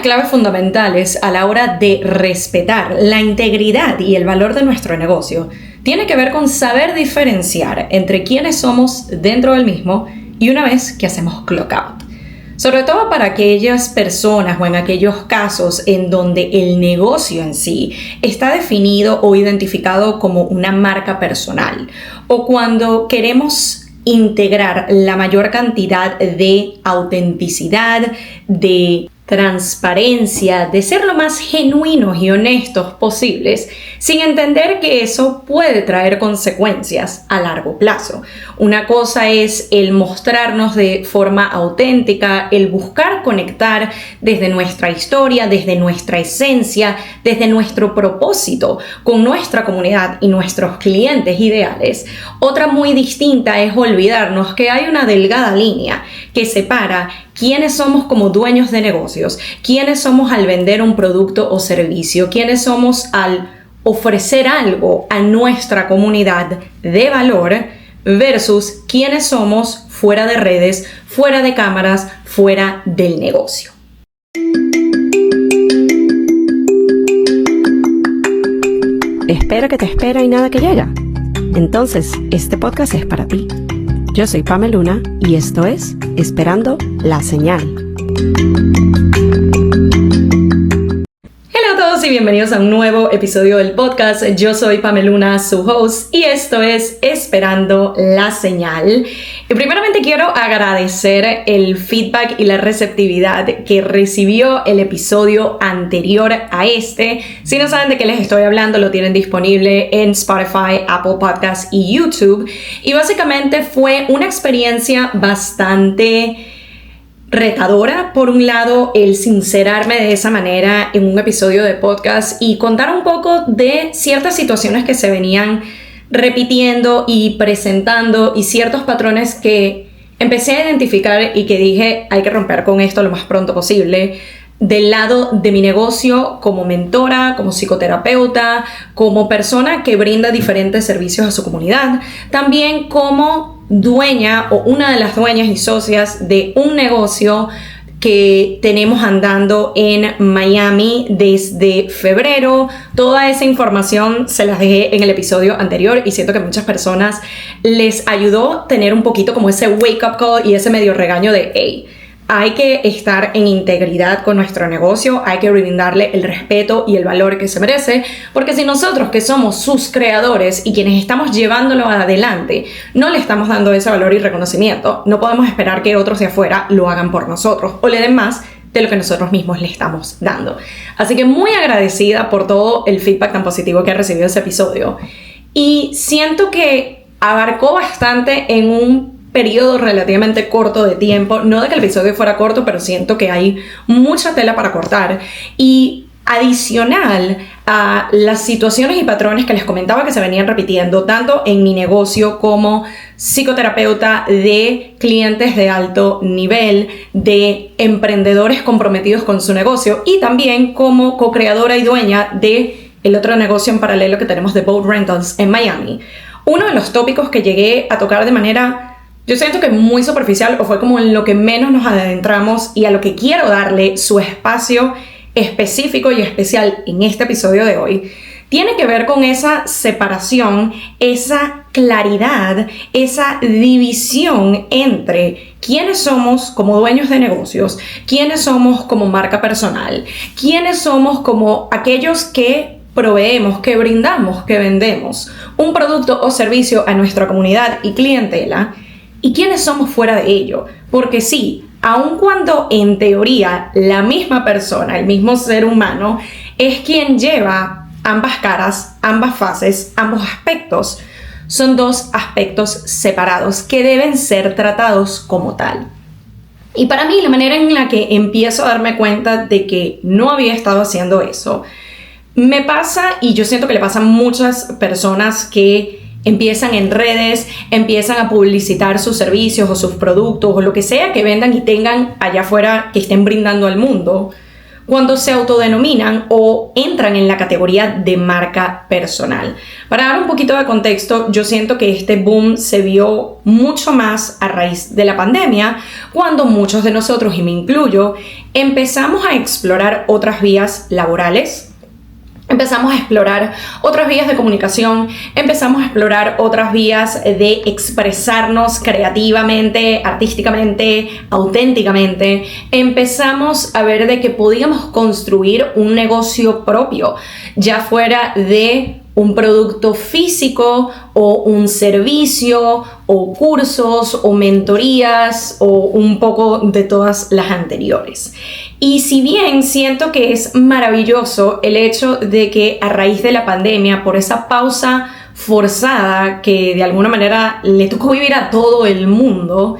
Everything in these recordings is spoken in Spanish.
claves fundamentales a la hora de respetar la integridad y el valor de nuestro negocio tiene que ver con saber diferenciar entre quiénes somos dentro del mismo y una vez que hacemos clock out. Sobre todo para aquellas personas o en aquellos casos en donde el negocio en sí está definido o identificado como una marca personal, o cuando queremos integrar la mayor cantidad de autenticidad, de transparencia, de ser lo más genuinos y honestos posibles, sin entender que eso puede traer consecuencias a largo plazo. Una cosa es el mostrarnos de forma auténtica, el buscar conectar desde nuestra historia, desde nuestra esencia, desde nuestro propósito con nuestra comunidad y nuestros clientes ideales. Otra muy distinta es olvidarnos que hay una delgada línea que separa quiénes somos como dueños de negocios, quiénes somos al vender un producto o servicio, quiénes somos al ofrecer algo a nuestra comunidad de valor versus quiénes somos fuera de redes, fuera de cámaras, fuera del negocio. Espera que te espera y nada que llega. Entonces, este podcast es para ti. Yo soy Pame Luna y esto es Esperando la Señal. Hola a todos y bienvenidos a un nuevo episodio del podcast. Yo soy Pame Luna, su host, y esto es Esperando la Señal. Y primeramente quiero agradecer el feedback y la receptividad que recibió el episodio anterior a este. Si no saben de qué les estoy hablando, lo tienen disponible en Spotify, Apple Podcasts y YouTube. Y básicamente fue una experiencia bastante retadora. Por un lado, el sincerarme de esa manera en un episodio de podcast y contar un poco de ciertas situaciones que se venían repitiendo y presentando y ciertos patrones que empecé a identificar y que dije hay que romper con esto lo más pronto posible, del lado de mi negocio como mentora, como psicoterapeuta, como persona que brinda diferentes servicios a su comunidad, también como dueña o una de las dueñas y socias de un negocio que tenemos andando en Miami desde febrero. Toda esa información se las dejé en el episodio anterior y siento que a muchas personas les ayudó tener un poquito como ese wake up call y ese medio regaño de hey, hay que estar en integridad con nuestro negocio, hay que brindarle el respeto y el valor que se merece, porque si nosotros que somos sus creadores y quienes estamos llevándolo adelante, no le estamos dando ese valor y reconocimiento, no podemos esperar que otros de afuera lo hagan por nosotros o le den más de lo que nosotros mismos le estamos dando. Así que muy agradecida por todo el feedback tan positivo que ha recibido ese episodio. Y siento que abarcó bastante en un periodo relativamente corto de tiempo, no de que el episodio fuera corto, pero siento que hay mucha tela para cortar. Y adicional a las situaciones y patrones que les comentaba que se venían repitiendo tanto en mi negocio como psicoterapeuta de clientes de alto nivel, de emprendedores comprometidos con su negocio y también como co-creadora y dueña de el otro negocio en paralelo que tenemos de Boat Rentals en Miami. Uno de los tópicos que llegué a tocar de manera, yo siento que muy superficial, o fue como en lo que menos nos adentramos y a lo que quiero darle su espacio específico y especial en este episodio de hoy, tiene que ver con esa separación, esa claridad, esa división entre quiénes somos como dueños de negocios, quiénes somos como marca personal, quiénes somos como aquellos que proveemos, que brindamos, que vendemos un producto o servicio a nuestra comunidad y clientela, y quiénes somos fuera de ello. Porque sí, aun cuando en teoría la misma persona, el mismo ser humano, es quien lleva ambas caras, ambas fases, ambos aspectos, son dos aspectos separados que deben ser tratados como tal. Y para mí la manera en la que empiezo a darme cuenta de que no había estado haciendo eso, me pasa, y yo siento que le pasa a muchas personas que empiezan en redes, empiezan a publicitar sus servicios o sus productos o lo que sea que vendan y tengan allá afuera que estén brindando al mundo, cuando se autodenominan o entran en la categoría de marca personal. Para dar un poquito de contexto, yo siento que este boom se vio mucho más a raíz de la pandemia, cuando muchos de nosotros, y me incluyo, empezamos a explorar otras vías laborales. Empezamos a explorar otras vías de comunicación, empezamos a explorar otras vías de expresarnos creativamente, artísticamente, auténticamente. Empezamos a ver de que podíamos construir un negocio propio, ya fuera de un producto físico o un servicio o cursos o mentorías o un poco de todas las anteriores. Y si bien siento que es maravilloso el hecho de que a raíz de la pandemia, por esa pausa forzada que de alguna manera le tocó vivir a todo el mundo,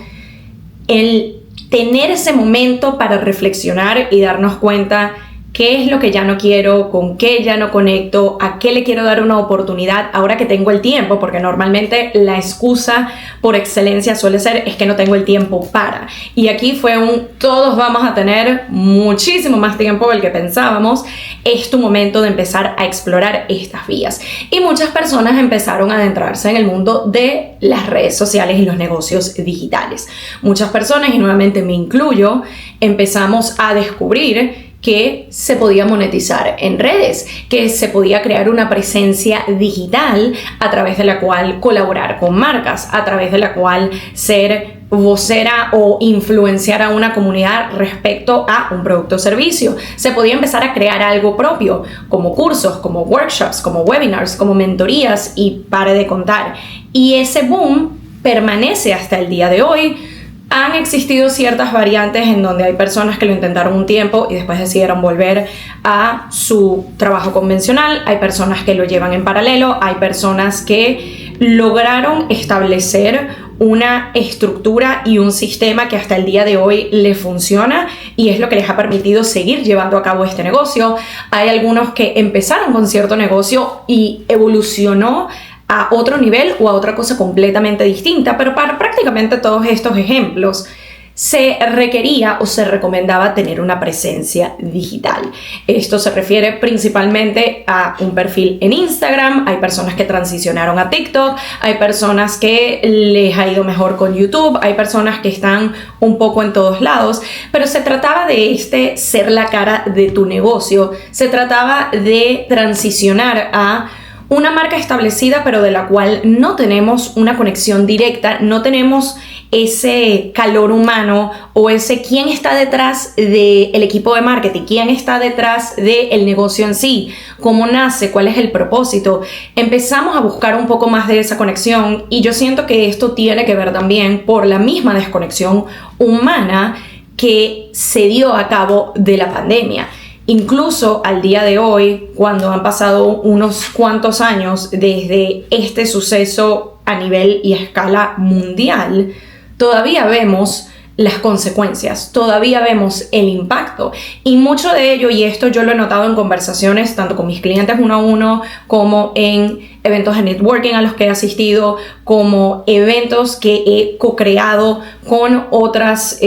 el tener ese momento para reflexionar y darnos cuenta qué es lo que ya no quiero, con qué ya no conecto, a qué le quiero dar una oportunidad ahora que tengo el tiempo, porque normalmente la excusa por excelencia suele ser es que no tengo el tiempo para. Y aquí fue todos vamos a tener muchísimo más tiempo del que pensábamos. Es tu momento de empezar a explorar estas vías. Y muchas personas empezaron a adentrarse en el mundo de las redes sociales y los negocios digitales. Muchas personas, y nuevamente me incluyo, empezamos a descubrir que se podía monetizar en redes, que se podía crear una presencia digital a través de la cual colaborar con marcas, a través de la cual ser vocera o influenciar a una comunidad respecto a un producto o servicio. Se podía empezar a crear algo propio, como cursos, como workshops, como webinars, como mentorías y pare de contar. Y ese boom permanece hasta el día de hoy. Han existido ciertas variantes en donde hay personas que lo intentaron un tiempo y después decidieron volver a su trabajo convencional. Hay personas que lo llevan en paralelo. Hay personas que lograron establecer una estructura y un sistema que hasta el día de hoy le funciona y es lo que les ha permitido seguir llevando a cabo este negocio. Hay algunos que empezaron con cierto negocio y evolucionó a otro nivel o a otra cosa completamente distinta, pero para prácticamente todos estos ejemplos se requería o se recomendaba tener una presencia digital. Esto se refiere principalmente a un perfil en Instagram. Hay personas que transicionaron a TikTok, hay personas que les ha ido mejor con YouTube, hay personas que están un poco en todos lados, pero se trataba de ser la cara de tu negocio, se trataba de transicionar a una marca establecida, pero de la cual no tenemos una conexión directa, no tenemos ese calor humano o ese quién está detrás del equipo de marketing, quién está detrás del negocio en sí, cómo nace, cuál es el propósito. Empezamos a buscar un poco más de esa conexión y yo siento que esto tiene que ver también por la misma desconexión humana que se dio a cabo de la pandemia. Incluso al día de hoy, cuando han pasado unos cuantos años desde este suceso a nivel y a escala mundial, todavía vemos las consecuencias, todavía vemos el impacto y mucho de ello, y esto yo lo he notado en conversaciones tanto con mis clientes uno a uno como en eventos de networking a los que he asistido, como eventos que he co-creado con otras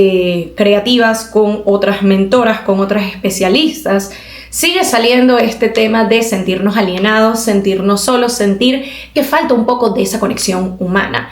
creativas, con otras mentoras, con otras especialistas. Sigue saliendo este tema de sentirnos alienados, sentirnos solos, sentir que falta un poco de esa conexión humana.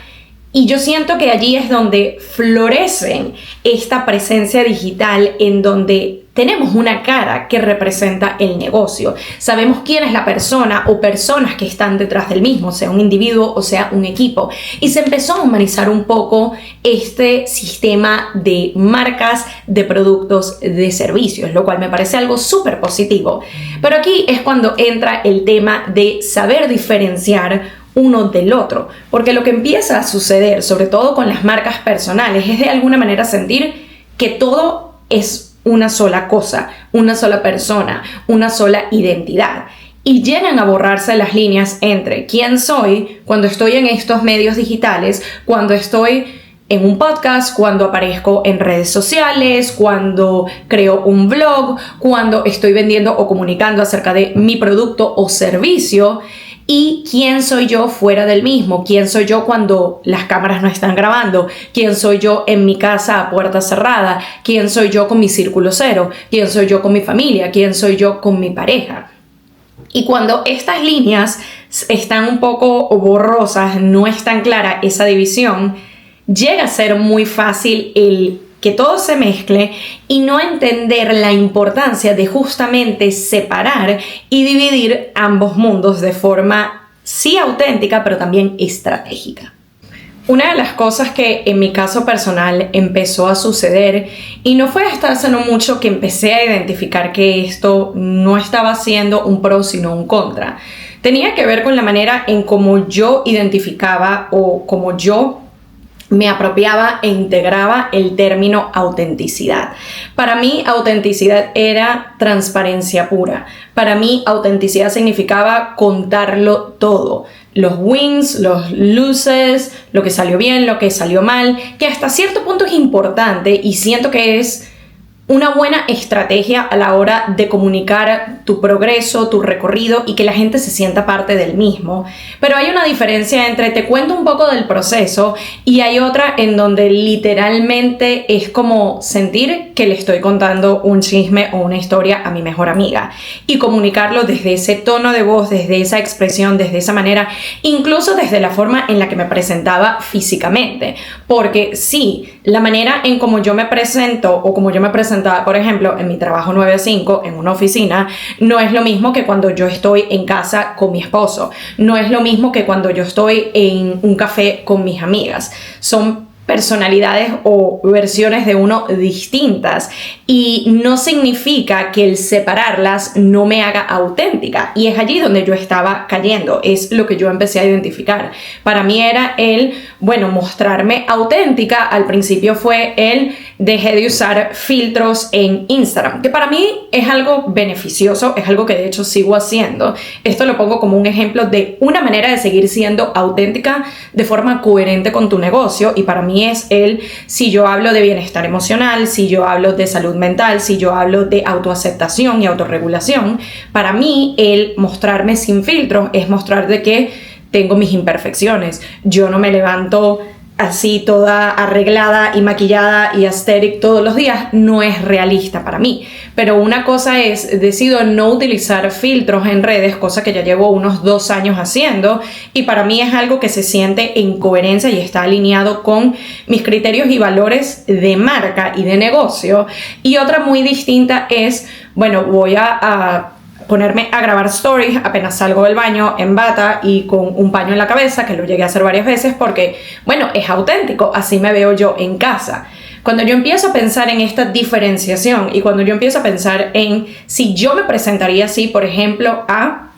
Y yo siento que allí es donde florecen esta presencia digital, en donde tenemos una cara que representa el negocio. Sabemos quién es la persona o personas que están detrás del mismo, sea un individuo o sea un equipo. Y se empezó a humanizar un poco este sistema de marcas, de productos, de servicios, lo cual me parece algo súper positivo. Pero aquí es cuando entra el tema de saber diferenciar uno del otro, porque lo que empieza a suceder, sobre todo con las marcas personales, es de alguna manera sentir que todo es una sola cosa, una sola persona, una sola identidad. Y llegan a borrarse las líneas entre quién soy cuando estoy en estos medios digitales, cuando estoy en un podcast, cuando aparezco en redes sociales, cuando creo un blog, cuando estoy vendiendo o comunicando acerca de mi producto o servicio. y quién soy yo fuera del mismo, quién soy yo cuando las cámaras no están grabando, quién soy yo en mi casa a puerta cerrada, quién soy yo con mi círculo cero, quién soy yo con mi familia, quién soy yo con mi pareja. Y cuando estas líneas están un poco borrosas, no es tan clara esa división, llega a ser muy fácil el que todo se mezcle y no entender la importancia de justamente separar y dividir ambos mundos de forma sí auténtica, pero también estratégica. Una de las cosas que en mi caso personal empezó a suceder, y no fue hasta hace no mucho que empecé a identificar que esto no estaba siendo un pro sino un contra, tenía que ver con la manera en cómo yo identificaba o cómo yo me apropiaba e integraba el término autenticidad. Para mí, autenticidad era transparencia pura. Para mí, autenticidad significaba contarlo todo. Los wins, los loses, lo que salió bien, lo que salió mal, que hasta cierto punto es importante y siento que es una buena estrategia a la hora de comunicar tu progreso, tu recorrido y que la gente se sienta parte del mismo. Pero hay una diferencia entre te cuento un poco del proceso y hay otra en donde literalmente es como sentir que le estoy contando un chisme o una historia a mi mejor amiga y comunicarlo desde ese tono de voz, desde esa expresión, desde esa manera, incluso desde la forma en la que me presentaba físicamente. Porque sí, la manera en como yo me presento o como yo me presentaba, por ejemplo, en mi trabajo 9 a 5 en una oficina, no es lo mismo que cuando yo estoy en casa con mi esposo, no es lo mismo que cuando yo estoy en un café con mis amigas. Son personalidades o versiones de uno distintas y no significa que el separarlas no me haga auténtica, y es allí donde yo estaba cayendo, es lo que yo empecé a identificar. Para mí era mostrarme auténtica. Al principio fue dejé de usar filtros en Instagram, que para mí es algo beneficioso, es algo que de hecho sigo haciendo. Esto lo pongo como un ejemplo de una manera de seguir siendo auténtica de forma coherente con tu negocio, y para mí es si yo hablo de bienestar emocional, si yo hablo de salud mental, si yo hablo de autoaceptación y autorregulación, para mí el mostrarme sin filtros es mostrar de que tengo mis imperfecciones. Yo no me levanto así toda arreglada y maquillada y aesthetic todos los días, no es realista para mí. Pero una cosa es, decido no utilizar filtros en redes, cosa que ya llevo unos 2 años haciendo, y para mí es algo que se siente en coherencia y está alineado con mis criterios y valores de marca y de negocio. Y otra muy distinta es, voy a ponerme a grabar stories apenas salgo del baño en bata y con un paño en la cabeza, que lo llegué a hacer varias veces porque, es auténtico, así me veo yo en casa. Cuando yo empiezo a pensar en esta diferenciación y cuando yo empiezo a pensar en si yo me presentaría así, por ejemplo, a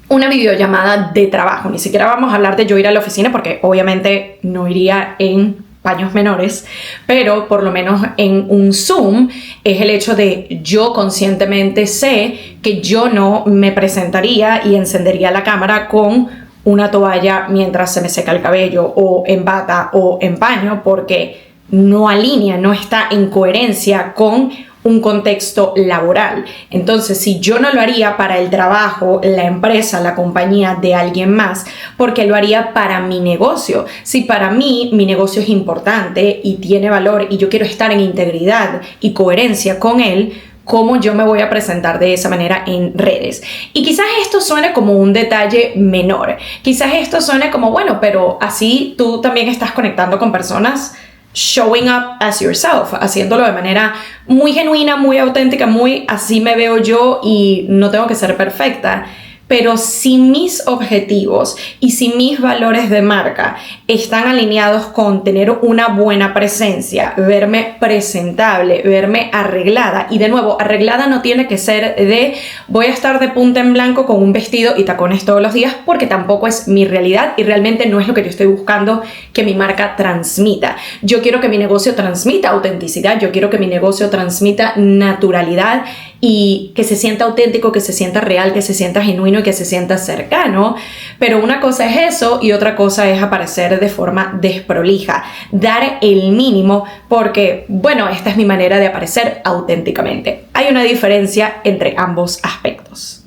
una videollamada de trabajo, ni siquiera vamos a hablar de yo ir a la oficina porque obviamente no iría en paños menores, pero por lo menos en un Zoom es el hecho de yo conscientemente sé que yo no me presentaría y encendería la cámara con una toalla mientras se me seca el cabello o en bata o en paño, porque no alinea, no está en coherencia con un contexto laboral. Entonces, si yo no lo haría para el trabajo, la empresa, la compañía de alguien más, porque lo haría para mi negocio. Si para mí mi negocio es importante y tiene valor y yo quiero estar en integridad y coherencia con él, ¿cómo yo me voy a presentar de esa manera en redes? Y quizás esto suene como un detalle menor. Quizás esto suene como, pero así tú también estás conectando con personas, showing up as yourself, haciéndolo de manera muy genuina, muy auténtica, muy así me veo yo y no tengo que ser perfecta. Pero si mis objetivos y si mis valores de marca están alineados con tener una buena presencia, verme presentable, verme arreglada, y de nuevo, arreglada no tiene que ser de voy a estar de punta en blanco con un vestido y tacones todos los días, porque tampoco es mi realidad y realmente no es lo que yo estoy buscando que mi marca transmita. Yo quiero que mi negocio transmita autenticidad, yo quiero que mi negocio transmita naturalidad y que se sienta auténtico, que se sienta real, que se sienta genuino y que se sienta cercano. Pero una cosa es eso y otra cosa es aparecer de forma desprolija, dar el mínimo porque, esta es mi manera de aparecer auténticamente. Hay una diferencia entre ambos aspectos.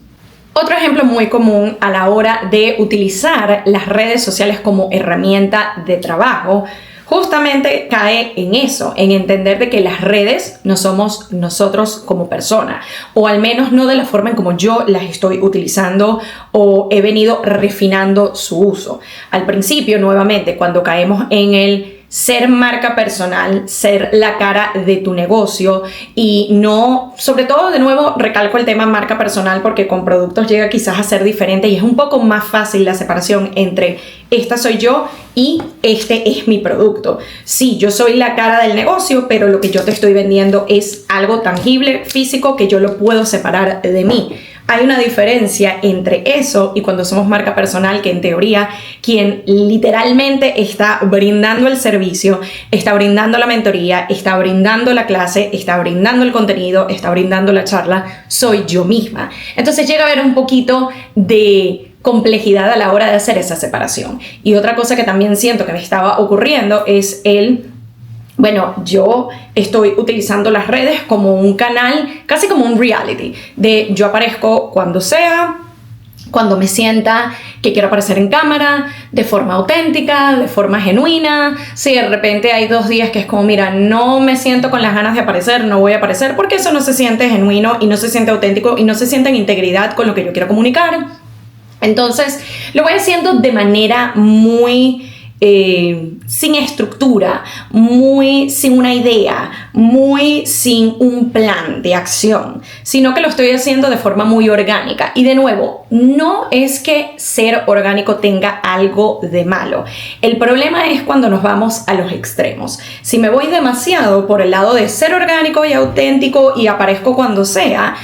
Otro ejemplo muy común a la hora de utilizar las redes sociales como herramienta de trabajo justamente cae en eso, en entender de que las redes no somos nosotros como persona, o al menos no de la forma en como yo las estoy utilizando o he venido refinando su uso. Al principio, nuevamente, cuando caemos en el ser marca personal, ser la cara de tu negocio y no, sobre todo, de nuevo, recalco el tema marca personal porque con productos llega quizás a ser diferente y es un poco más fácil la separación entre esta soy yo y este es mi producto. Sí, yo soy la cara del negocio, pero lo que yo te estoy vendiendo es algo tangible, físico, que yo lo puedo separar de mí. Hay una diferencia entre eso y cuando somos marca personal, que en teoría quien literalmente está brindando el servicio, está brindando la mentoría, está brindando la clase, está brindando el contenido, está brindando la charla, soy yo misma. Entonces llega a haber un poquito de complejidad a la hora de hacer esa separación. Y otra cosa que también siento que me estaba ocurriendo es bueno, yo estoy utilizando las redes como un canal, casi como un reality, de yo aparezco cuando sea, cuando me sienta que quiero aparecer en cámara, de forma auténtica, de forma genuina. Si de repente hay 2 días que es como, mira, no me siento con las ganas de aparecer, no voy a aparecer, porque eso no se siente genuino y no se siente auténtico y no se siente en integridad con lo que yo quiero comunicar. Entonces, lo voy haciendo de manera muy sin estructura, muy sin una idea, muy sin un plan de acción, sino que lo estoy haciendo de forma muy orgánica. Y de nuevo, no es que ser orgánico tenga algo de malo. El problema es cuando nos vamos a los extremos. Si me voy demasiado por el lado de ser orgánico y auténtico y aparezco cuando sea,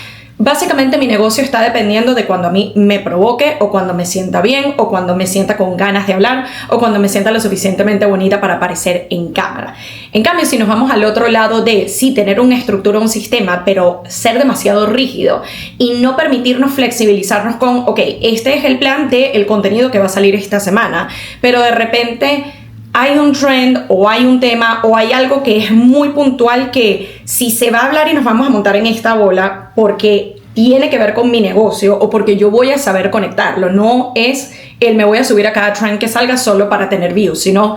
básicamente mi negocio está dependiendo de cuando a mí me provoque o cuando me sienta bien o cuando me sienta con ganas de hablar o cuando me sienta lo suficientemente bonita para aparecer en cámara. En cambio, si nos vamos al otro lado de sí tener una estructura, un sistema, pero ser demasiado rígido y no permitirnos flexibilizarnos con, ok, este es el plan del contenido que va a salir esta semana, pero de repente hay un trend o hay un tema o hay algo que es muy puntual que si se va a hablar y nos vamos a montar en esta bola porque tiene que ver con mi negocio o porque yo voy a saber conectarlo, no es el me voy a subir a cada trend que salga solo para tener views, sino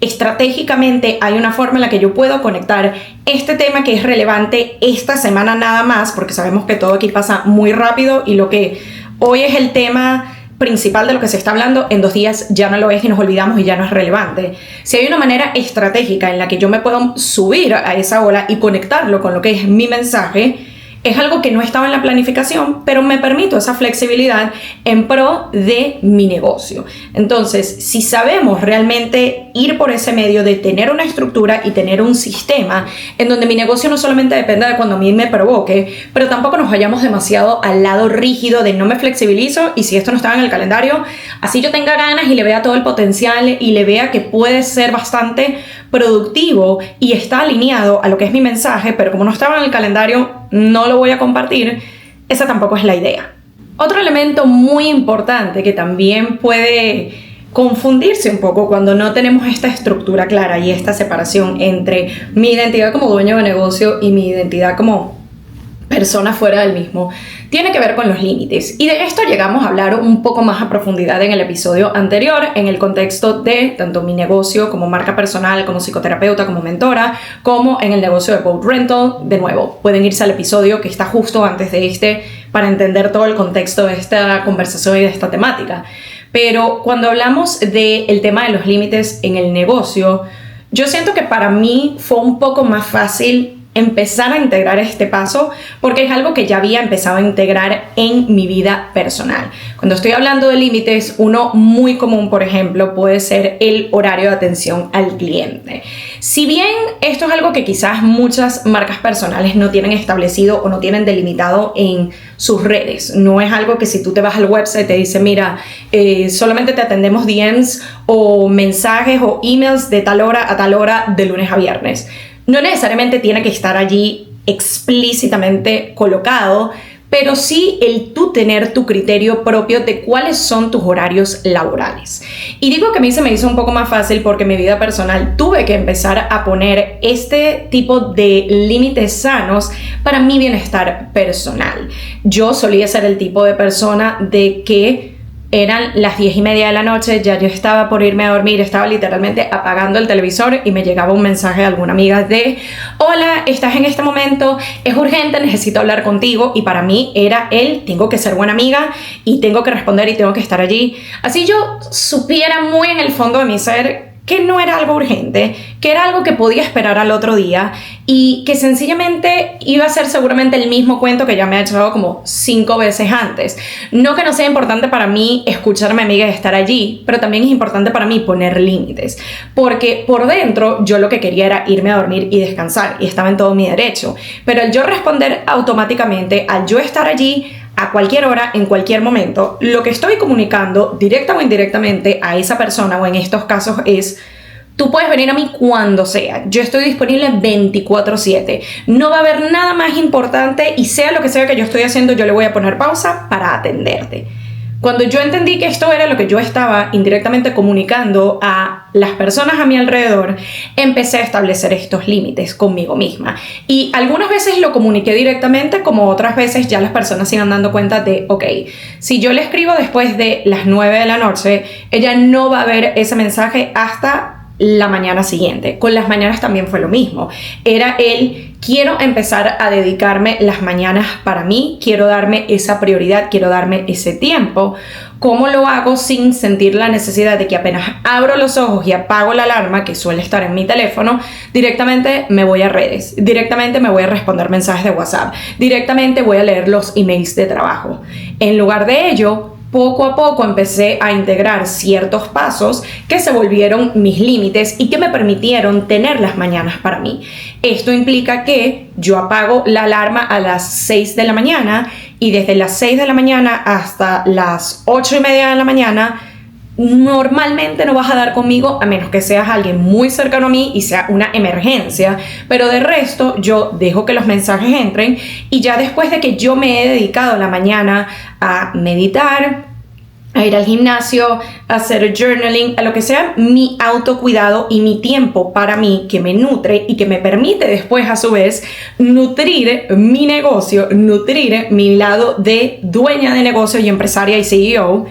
estratégicamente hay una forma en la que yo puedo conectar este tema que es relevante esta semana nada más, porque sabemos que todo aquí pasa muy rápido y lo que hoy es el tema principal de lo que se está hablando, en 2 días ya no lo es y nos olvidamos y ya no es relevante. Si hay una manera estratégica en la que yo me puedo subir a esa ola y conectarlo con lo que es mi mensaje, es algo que no estaba en la planificación, pero me permito esa flexibilidad en pro de mi negocio. Entonces, si sabemos realmente ir por ese medio de tener una estructura y tener un sistema en donde mi negocio no solamente dependa de cuando a mí me provoque, pero tampoco nos vayamos demasiado al lado rígido de no me flexibilizo y si esto no estaba en el calendario, así yo tenga ganas y le vea todo el potencial y le vea que puede ser bastante productivo y está alineado a lo que es mi mensaje, pero como no estaba en el calendario, no lo voy a compartir. Esa tampoco es la idea. Otro elemento muy importante que también puede confundirse un poco cuando no tenemos esta estructura clara y esta separación entre mi identidad como dueño de negocio y mi identidad como persona fuera del mismo, tiene que ver con los límites. Y de esto llegamos a hablar un poco más a profundidad en el episodio anterior, en el contexto de tanto mi negocio como marca personal, como psicoterapeuta, como mentora, como en el negocio de boat rental. De nuevo, pueden irse al episodio que está justo antes de este para entender todo el contexto de esta conversación y de esta temática. Pero cuando hablamos del tema de los límites en el negocio, yo siento que para mí fue un poco más fácil empezar a integrar este paso porque es algo que ya había empezado a integrar en mi vida personal. Cuando estoy hablando de límites, uno muy común, por ejemplo, puede ser el horario de atención al cliente. Si bien esto es algo que quizás muchas marcas personales no tienen establecido o no tienen delimitado en sus redes, no es algo que si tú te vas al website te dice, mira, solamente te atendemos DMs o mensajes o emails de tal hora a tal hora de lunes a viernes. No necesariamente tiene que estar allí explícitamente colocado, pero sí el tú tener tu criterio propio de cuáles son tus horarios laborales. Y digo que a mí se me hizo un poco más fácil porque en mi vida personal tuve que empezar a poner este tipo de límites sanos para mi bienestar personal. Yo solía ser el tipo de persona de que eran las 10:30 de la noche, ya yo estaba por irme a dormir, estaba literalmente apagando el televisor y me llegaba un mensaje de alguna amiga de: hola, estás en este momento, es urgente, necesito hablar contigo. Y para mí era tengo que ser buena amiga y tengo que responder y tengo que estar allí. Así yo supiera muy en el fondo de mi ser que no era algo urgente, que era algo que podía esperar al otro día y que sencillamente iba a ser seguramente el mismo cuento que ya me ha echado como 5 veces antes. No que no sea importante para mí escuchar a mi amiga y estar allí, pero también es importante para mí poner límites, porque por dentro yo lo que quería era irme a dormir y descansar, y estaba en todo mi derecho, pero al yo responder automáticamente, al yo estar allí a cualquier hora, en cualquier momento, lo que estoy comunicando directa o indirectamente a esa persona, o en estos casos es: tú puedes venir a mí cuando sea, yo estoy disponible 24/7, no va a haber nada más importante y sea lo que sea que yo estoy haciendo, yo le voy a poner pausa para atenderte. Cuando yo entendí que esto era lo que yo estaba indirectamente comunicando a las personas a mi alrededor, empecé a establecer estos límites conmigo misma. Y algunas veces lo comuniqué directamente, como otras veces ya las personas se iban dando cuenta de: ok, si yo le escribo después de las 9 de la noche, ella no va a ver ese mensaje hasta la mañana siguiente. Con las mañanas también fue lo mismo. Era quiero empezar a dedicarme las mañanas para mí, quiero darme esa prioridad, quiero darme ese tiempo. ¿Cómo lo hago sin sentir la necesidad de que apenas abro los ojos y apago la alarma, que suele estar en mi teléfono, directamente me voy a redes, directamente me voy a responder mensajes de WhatsApp, directamente voy a leer los emails de trabajo? En lugar de ello, poco a poco empecé a integrar ciertos pasos que se volvieron mis límites y que me permitieron tener las mañanas para mí. Esto implica que yo apago la alarma a las 6 de la mañana y desde las 6 de la mañana hasta las 8:30 de la mañana normalmente no vas a dar conmigo, a menos que seas alguien muy cercano a mí y sea una emergencia, pero de resto yo dejo que los mensajes entren, y ya después de que yo me he dedicado la mañana a meditar, a ir al gimnasio, a hacer journaling, a lo que sea mi autocuidado y mi tiempo para mí, que me nutre y que me permite después a su vez nutrir mi negocio, nutrir mi lado de dueña de negocio y empresaria y CEO,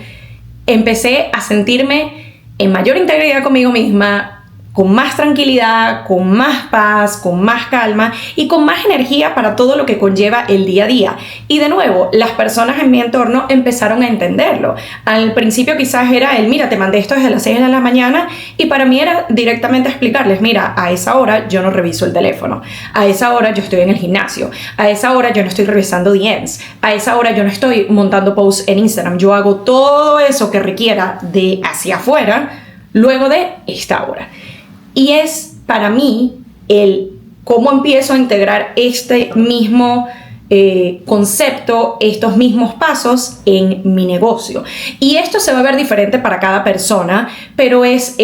empecé a sentirme en mayor integridad conmigo misma, con más tranquilidad, con más paz, con más calma y con más energía para todo lo que conlleva el día a día. Y de nuevo, las personas en mi entorno empezaron a entenderlo. Al principio quizás era mira, te mandé esto desde las 6 de la mañana, y para mí era directamente explicarles: mira, a esa hora yo no reviso el teléfono, a esa hora yo estoy en el gimnasio, a esa hora yo no estoy revisando DMs, a esa hora yo no estoy montando posts en Instagram, yo hago todo eso que requiera de hacia afuera luego de esta hora. Y es para mí cómo empiezo a integrar este mismo concepto, estos mismos pasos en mi negocio. Y esto se va a ver diferente para cada persona, pero es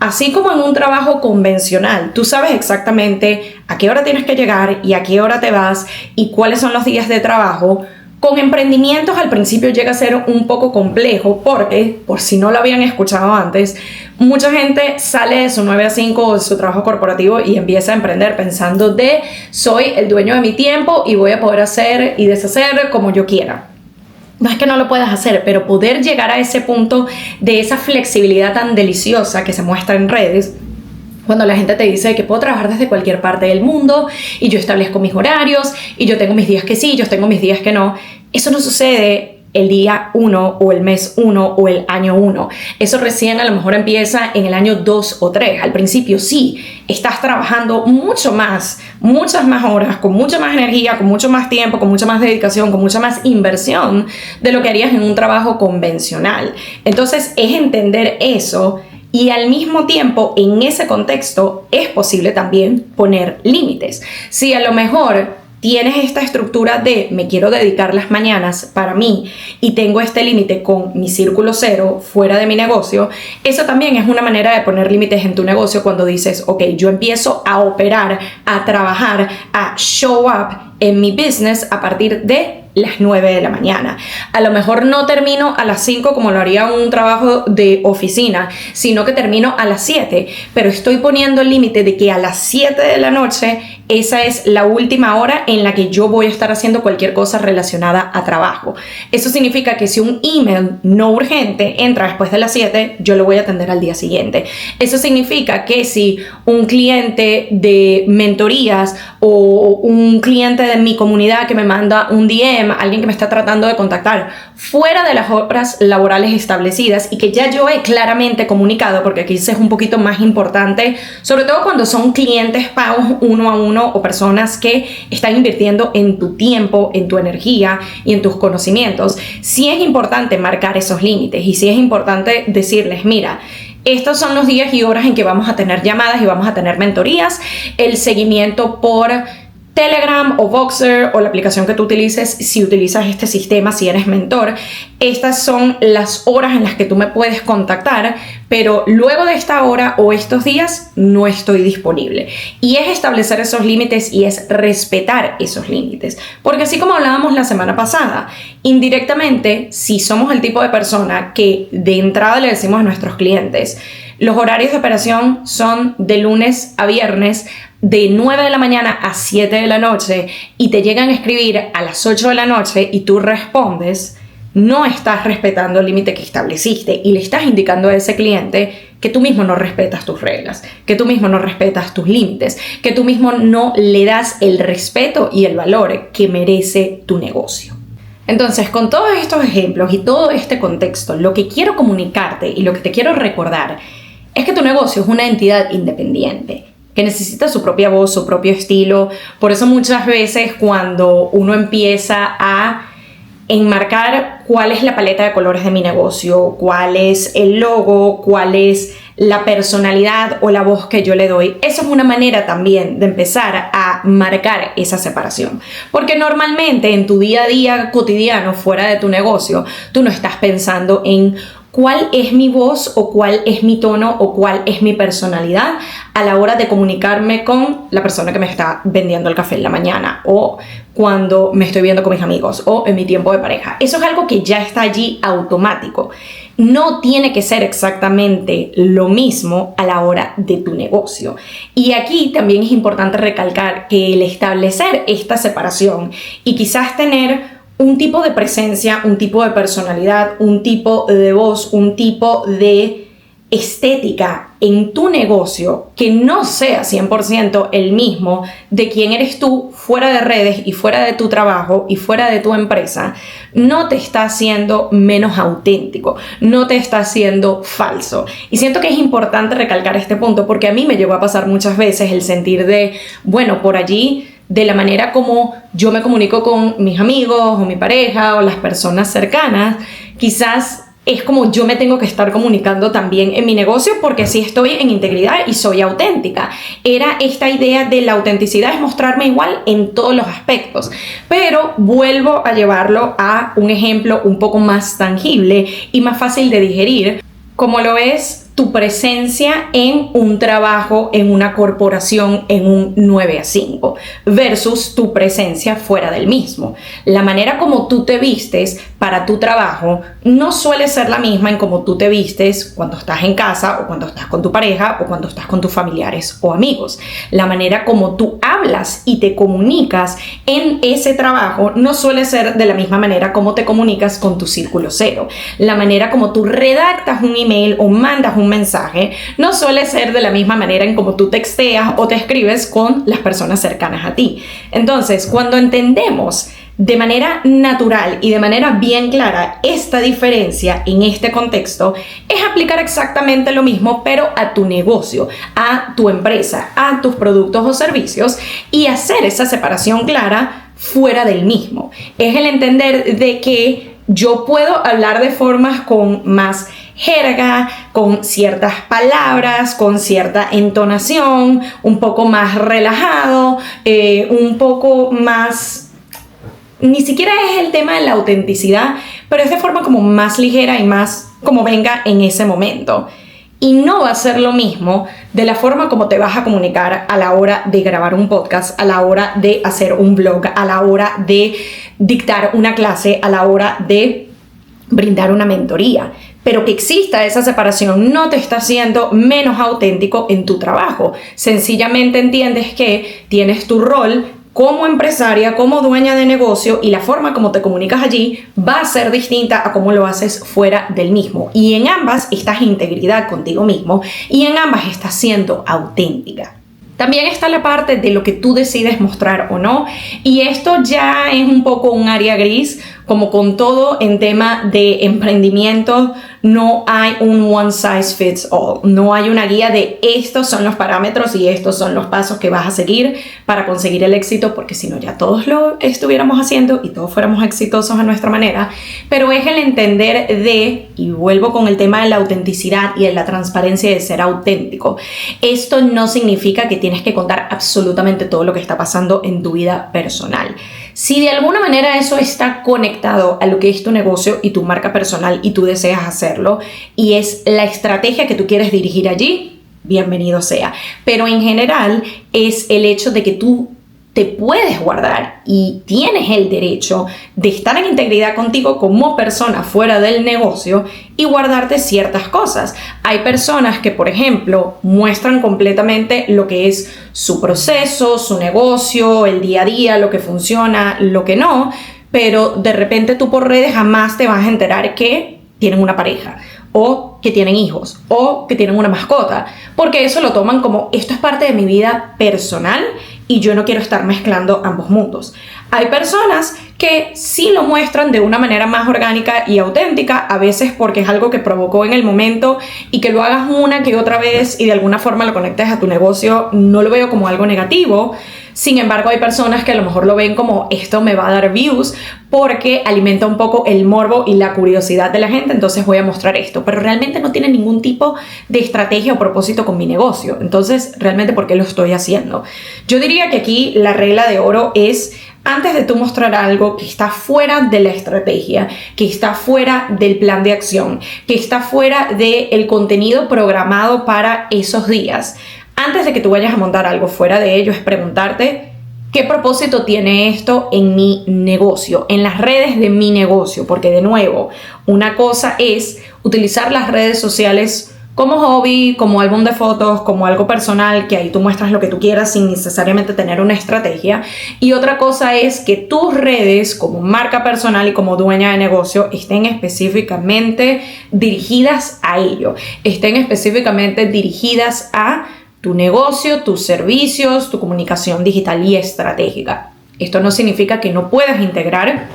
así como en un trabajo convencional, tú sabes exactamente a qué hora tienes que llegar y a qué hora te vas y cuáles son los días de trabajo. Con emprendimientos al principio llega a ser un poco complejo porque, por si no lo habían escuchado antes, mucha gente sale de su 9 a 5 de su trabajo corporativo y empieza a emprender pensando soy el dueño de mi tiempo y voy a poder hacer y deshacer como yo quiera. No es que no lo puedas hacer, pero poder llegar a ese punto de esa flexibilidad tan deliciosa que se muestra en redes, cuando la gente te dice que puedo trabajar desde cualquier parte del mundo y yo establezco mis horarios y yo tengo mis días que sí, yo tengo mis días que no, eso no sucede el día 1 o el mes 1 o el año 1. Eso recién a lo mejor empieza en el año 2 o 3. Al principio sí, estás trabajando muchas más horas, con mucha más energía, con mucho más tiempo, con mucha más dedicación, con mucha más inversión de lo que harías en un trabajo convencional. Entonces es entender eso. Y al mismo tiempo, en ese contexto, es posible también poner límites. Si a lo mejor tienes esta estructura de me quiero dedicar las mañanas para mí y tengo este límite con mi círculo cero fuera de mi negocio, eso también es una manera de poner límites en tu negocio cuando dices: ok, yo empiezo a operar, a trabajar, a show up en mi business a partir de las 9 de la mañana. A lo mejor no termino a las 5 como lo haría un trabajo de oficina, sino que termino a las 7, pero estoy poniendo el límite de que a las 7 de la noche esa es la última hora en la que yo voy a estar haciendo cualquier cosa relacionada a trabajo. Eso significa que si un email no urgente entra después de las 7, yo lo voy a atender al día siguiente. Eso significa que si un cliente de mentorías o un cliente de mi comunidad que me manda un DM, alguien que me está tratando de contactar fuera de las horas laborales establecidas y que ya yo he claramente comunicado, porque aquí es un poquito más importante, sobre todo cuando son clientes pagos uno a uno o personas que están invirtiendo en tu tiempo, en tu energía y en tus conocimientos, sí es importante marcar esos límites y sí es importante decirles, mira, estos son los días y horas en que vamos a tener llamadas y vamos a tener mentorías, el seguimiento por Telegram o Voxer o la aplicación que tú utilices si utilizas este sistema, si eres mentor. Estas son las horas en las que tú me puedes contactar, pero luego de esta hora o estos días no estoy disponible. Y es establecer esos límites y es respetar esos límites. Porque así como hablábamos la semana pasada, indirectamente, si somos el tipo de persona que de entrada le decimos a nuestros clientes, los horarios de operación son de lunes a viernes, de 9 de la mañana a 7 de la noche y te llegan a escribir a las 8 de la noche y tú respondes, no estás respetando el límite que estableciste y le estás indicando a ese cliente que tú mismo no respetas tus reglas, que tú mismo no respetas tus límites, que tú mismo no le das el respeto y el valor que merece tu negocio. Entonces, con todos estos ejemplos y todo este contexto, lo que quiero comunicarte y lo que te quiero recordar es que tu negocio es una entidad independiente, que necesita su propia voz, su propio estilo. Por eso muchas veces cuando uno empieza a enmarcar cuál es la paleta de colores de mi negocio, cuál es el logo, cuál es la personalidad o la voz que yo le doy, eso es una manera también de empezar a marcar esa separación. Porque normalmente en tu día a día cotidiano, fuera de tu negocio, tú no estás pensando en cuál es mi voz o cuál es mi tono o cuál es mi personalidad a la hora de comunicarme con la persona que me está vendiendo el café en la mañana o cuando me estoy viendo con mis amigos o en mi tiempo de pareja. Eso es algo que ya está allí automático. No tiene que ser exactamente lo mismo a la hora de tu negocio. Y aquí también es importante recalcar que el establecer esta separación y quizás tener un tipo de presencia, un tipo de personalidad, un tipo de voz, un tipo de estética en tu negocio que no sea 100% el mismo de quién eres tú fuera de redes y fuera de tu trabajo y fuera de tu empresa, no te está haciendo menos auténtico, no te está haciendo falso. Y siento que es importante recalcar este punto porque a mí me llegó a pasar muchas veces el sentir de, bueno, por allí, de la manera como yo me comunico con mis amigos o mi pareja o las personas cercanas, quizás es como yo me tengo que estar comunicando también en mi negocio porque así estoy en integridad y soy auténtica. Era esta idea de la autenticidad, es mostrarme igual en todos los aspectos, pero vuelvo a llevarlo a un ejemplo un poco más tangible y más fácil de digerir, como lo es tu presencia en un trabajo, en una corporación, en un 9 a 5 versus tu presencia fuera del mismo. La manera como tú te vistes para tu trabajo no suele ser la misma en cómo tú te vistes cuando estás en casa o cuando estás con tu pareja o cuando estás con tus familiares o amigos. La manera como tú hablas y te comunicas en ese trabajo no suele ser de la misma manera como te comunicas con tu círculo cero. La manera como tú redactas un email o mandas un mensaje no suele ser de la misma manera en cómo tú texteas o te escribes con las personas cercanas a ti. Entonces, cuando entendemos de manera natural y de manera bien clara esta diferencia en este contexto, es aplicar exactamente lo mismo pero a tu negocio, a tu empresa, a tus productos o servicios y hacer esa separación clara fuera del mismo. Es el entender de que yo puedo hablar de formas con más jerga, con ciertas palabras, con cierta entonación, un poco más relajado, un poco más, ni siquiera es el tema de la autenticidad, pero es de forma como más ligera y más como venga en ese momento. Y no va a ser lo mismo de la forma como te vas a comunicar a la hora de grabar un podcast, a la hora de hacer un blog, a la hora de dictar una clase, a la hora de brindar una mentoría. Pero que exista esa separación no te está haciendo menos auténtico en tu trabajo. Sencillamente entiendes que tienes tu rol como empresaria, como dueña de negocio, y la forma como te comunicas allí va a ser distinta a cómo lo haces fuera del mismo. Y en ambas estás en integridad contigo mismo y en ambas estás siendo auténtica. También está la parte de lo que tú decides mostrar o no, y esto ya es un poco un área gris. Como con todo en tema de emprendimiento, no hay un one size fits all. No hay una guía de estos son los parámetros y estos son los pasos que vas a seguir para conseguir el éxito, porque si no ya todos lo estuviéramos haciendo y todos fuéramos exitosos a nuestra manera. Pero es el entender y vuelvo con el tema de la autenticidad y de la transparencia de ser auténtico. Esto no significa que tienes que contar absolutamente todo lo que está pasando en tu vida personal. Si de alguna manera eso está conectado a lo que es tu negocio y tu marca personal y tú deseas hacerlo y es la estrategia que tú quieres dirigir allí, bienvenido sea. Pero en general es el hecho de que tú te puedes guardar y tienes el derecho de estar en integridad contigo como persona fuera del negocio y guardarte ciertas cosas. Hay personas que, por ejemplo, muestran completamente lo que es su proceso, su negocio, el día a día, lo que funciona, lo que no, pero de repente tú por redes jamás te vas a enterar que tienen una pareja, o que tienen hijos, o que tienen una mascota, porque eso lo toman como esto es parte de mi vida personal y yo no quiero estar mezclando ambos mundos. Hay personas que sí lo muestran de una manera más orgánica y auténtica, a veces porque es algo que provocó en el momento, y que lo hagas una que otra vez y de alguna forma lo conectes a tu negocio, no lo veo como algo negativo. Sin embargo, hay personas que a lo mejor lo ven como esto me va a dar views porque alimenta un poco el morbo y la curiosidad de la gente, entonces voy a mostrar esto, pero realmente no tiene ningún tipo de estrategia o propósito con mi negocio. Entonces, realmente, ¿por qué lo estoy haciendo? Yo diría que aquí la regla de oro es: antes de tú mostrar algo que está fuera de la estrategia, que está fuera del plan de acción, que está fuera del contenido programado para esos días, antes de que tú vayas a montar algo fuera de ello, es preguntarte qué propósito tiene esto en mi negocio, en las redes de mi negocio. Porque de nuevo, una cosa es utilizar las redes sociales como hobby, como álbum de fotos, como algo personal, que ahí tú muestras lo que tú quieras sin necesariamente tener una estrategia. Y otra cosa es que tus redes como marca personal y como dueña de negocio estén específicamente dirigidas a ello, estén específicamente dirigidas a tu negocio, tus servicios, tu comunicación digital y estratégica. Esto no significa que no puedas integrar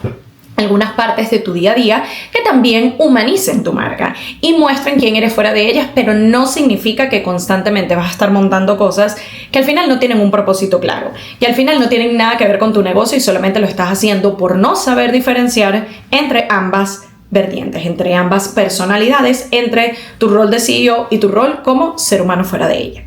algunas partes de tu día a día que también humanicen tu marca y muestren quién eres fuera de ellas, pero no significa que constantemente vas a estar montando cosas que al final no tienen un propósito claro y al final no tienen nada que ver con tu negocio y solamente lo estás haciendo por no saber diferenciar entre ambas vertientes, entre ambas personalidades, entre tu rol de CEO y tu rol como ser humano fuera de ella.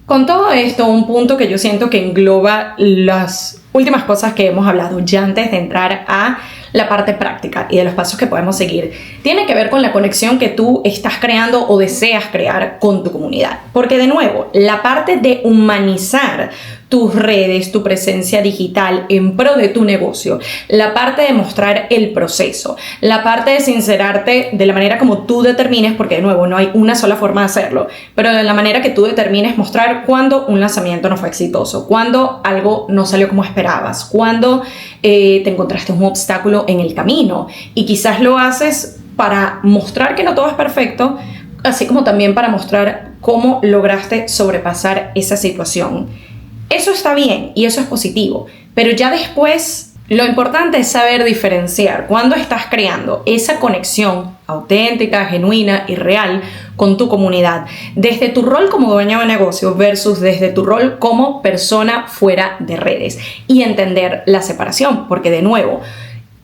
Con todo esto, un punto que yo siento que engloba las últimas cosas que hemos hablado ya antes de entrar a la parte práctica y de los pasos que podemos seguir, tiene que ver con la conexión que tú estás creando o deseas crear con tu comunidad. Porque de nuevo, la parte de humanizar tus redes, tu presencia digital en pro de tu negocio, la parte de mostrar el proceso, la parte de sincerarte de la manera como tú determines, porque de nuevo no hay una sola forma de hacerlo, pero de la manera que tú determines mostrar cuando un lanzamiento no fue exitoso, cuando algo no salió como esperabas, cuando te encontraste un obstáculo en el camino y quizás lo haces para mostrar que no todo es perfecto, así como también para mostrar cómo lograste sobrepasar esa situación. Eso está bien y eso es positivo, pero ya después lo importante es saber diferenciar cuando estás creando esa conexión auténtica, genuina y real con tu comunidad, desde tu rol como dueño de negocio versus desde tu rol como persona fuera de redes, y entender la separación, porque de nuevo,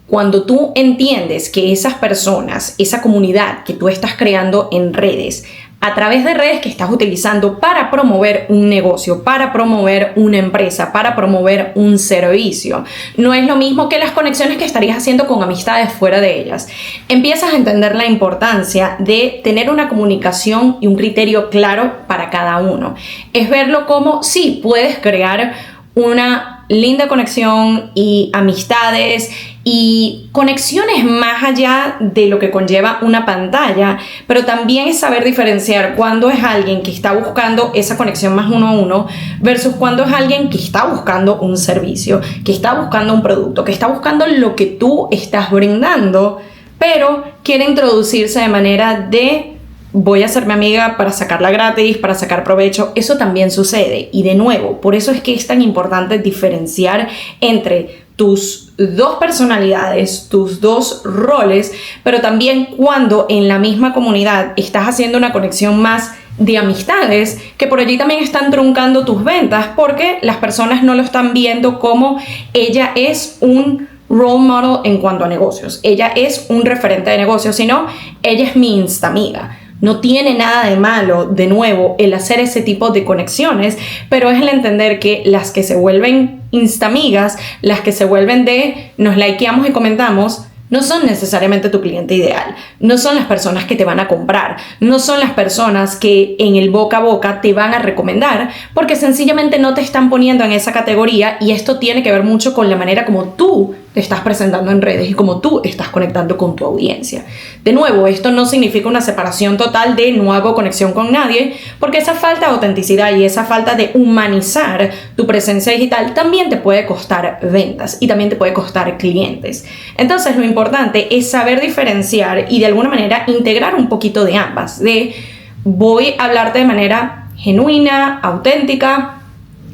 cuando tú entiendes que esas personas, esa comunidad que tú estás creando en redes, a través de redes que estás utilizando para promover un negocio, para promover una empresa, para promover un servicio. No es lo mismo que las conexiones que estarías haciendo con amistades fuera de ellas. Empiezas a entender la importancia de tener una comunicación y un criterio claro para cada uno. Es verlo como sí, puedes crear una linda conexión y amistades y conexiones más allá de lo que conlleva una pantalla, pero también es saber diferenciar cuándo es alguien que está buscando esa conexión más uno a uno versus cuándo es alguien que está buscando un servicio, que está buscando un producto, que está buscando lo que tú estás brindando, pero quiere introducirse de manera de voy a hacerme amiga para sacarla gratis, para sacar provecho. Eso también sucede. Y de nuevo, por eso es que es tan importante diferenciar entre tus dos personalidades, tus dos roles, pero también cuando en la misma comunidad estás haciendo una conexión más de amistades, que por allí también están truncando tus ventas porque las personas no lo están viendo como ella es un role model en cuanto a negocios. Ella es un referente de negocios, sino ella es mi instamiga. No tiene nada de malo, de nuevo, el hacer ese tipo de conexiones, pero es el entender que las que se vuelven instamigas, las que se vuelven de nos likeamos y comentamos, no son necesariamente tu cliente ideal, no son las personas que te van a comprar, no son las personas que en el boca a boca te van a recomendar, porque sencillamente no te están poniendo en esa categoría y esto tiene que ver mucho con la manera como tú te estás presentando en redes y como tú estás conectando con tu audiencia. De nuevo, esto no significa una separación total de no hago conexión con nadie, porque esa falta de autenticidad y esa falta de humanizar tu presencia digital también te puede costar ventas y también te puede costar clientes. Entonces, lo importante es saber diferenciar y de alguna manera integrar un poquito de ambas, de voy a hablarte de manera genuina, auténtica.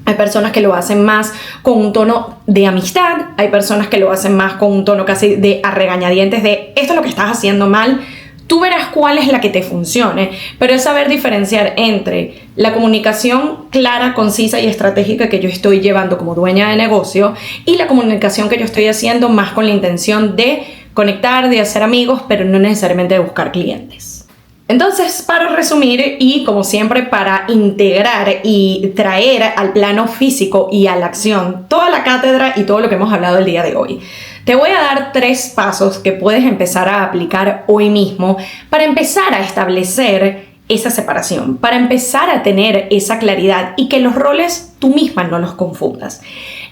Hay personas que lo hacen más con un tono de amistad, hay personas que lo hacen más con un tono casi de a regañadientes de esto es lo que estás haciendo mal, tú verás cuál es la que te funcione, pero es saber diferenciar entre la comunicación clara, concisa y estratégica que yo estoy llevando como dueña de negocio y la comunicación que yo estoy haciendo más con la intención de conectar, de hacer amigos, pero no necesariamente de buscar clientes. Entonces, para resumir y como siempre para integrar y traer al plano físico y a la acción toda la cátedra y todo lo que hemos hablado el día de hoy, te voy a dar 3 pasos que puedes empezar a aplicar hoy mismo para empezar a establecer esa separación, para empezar a tener esa claridad y que los roles tú misma no los confundas.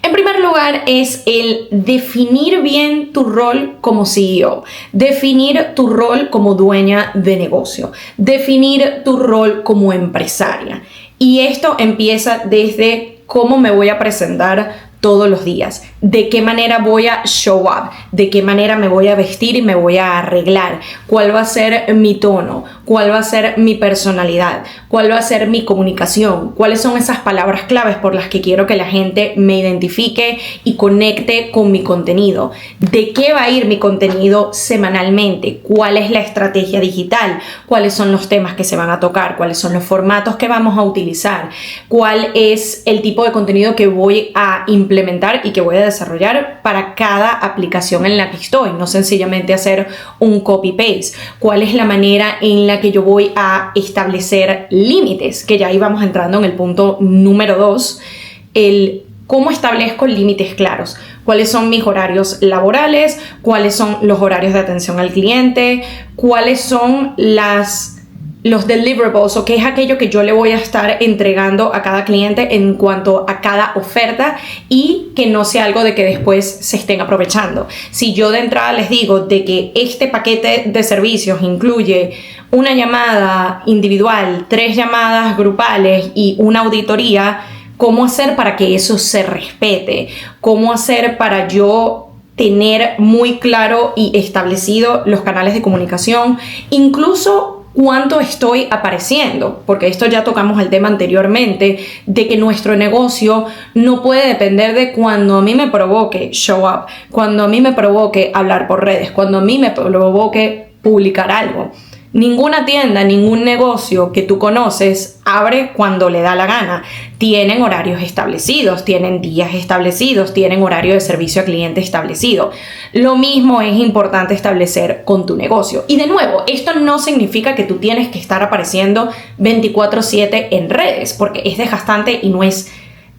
En primer lugar es el definir bien tu rol como CEO, definir tu rol como dueña de negocio, definir tu rol como empresaria. Y esto empieza desde cómo me voy a presentar todos los días, de qué manera voy a show up, de qué manera me voy a vestir y me voy a arreglar, cuál va a ser mi tono, cuál va a ser mi personalidad, cuál va a ser mi comunicación, cuáles son esas palabras claves por las que quiero que la gente me identifique y conecte con mi contenido, de qué va a ir mi contenido semanalmente, cuál es la estrategia digital, cuáles son los temas que se van a tocar, cuáles son los formatos que vamos a utilizar, cuál es el tipo de contenido que voy a implementar y que voy a desarrollar para cada aplicación en la que estoy, no sencillamente hacer un copy-paste. ¿Cuál es la manera en la que yo voy a establecer límites? Que ya ahí vamos entrando en el punto número 2, el cómo establezco límites claros. ¿Cuáles son mis horarios laborales? ¿Cuáles son los horarios de atención al cliente? ¿Cuáles son los deliverables o qué es aquello que yo le voy a estar entregando a cada cliente en cuanto a cada oferta y que no sea algo de que después se estén aprovechando? Si yo de entrada les digo de que este paquete de servicios incluye una llamada individual, 3 llamadas grupales y una auditoría, ¿cómo hacer para que eso se respete? ¿Cómo hacer para yo tener muy claro y establecido los canales de comunicación? Incluso cuánto estoy apareciendo, porque esto ya tocamos el tema anteriormente, de que nuestro negocio no puede depender de cuando a mí me provoque show up, cuando a mí me provoque hablar por redes, cuando a mí me provoque publicar algo. Ninguna tienda, ningún negocio que tú conoces abre cuando le da la gana. Tienen horarios establecidos, tienen días establecidos, tienen horario de servicio a cliente establecido. Lo mismo es importante establecer con tu negocio. Y de nuevo, esto no significa que tú tienes que estar apareciendo 24/7 en redes, porque es desgastante y no es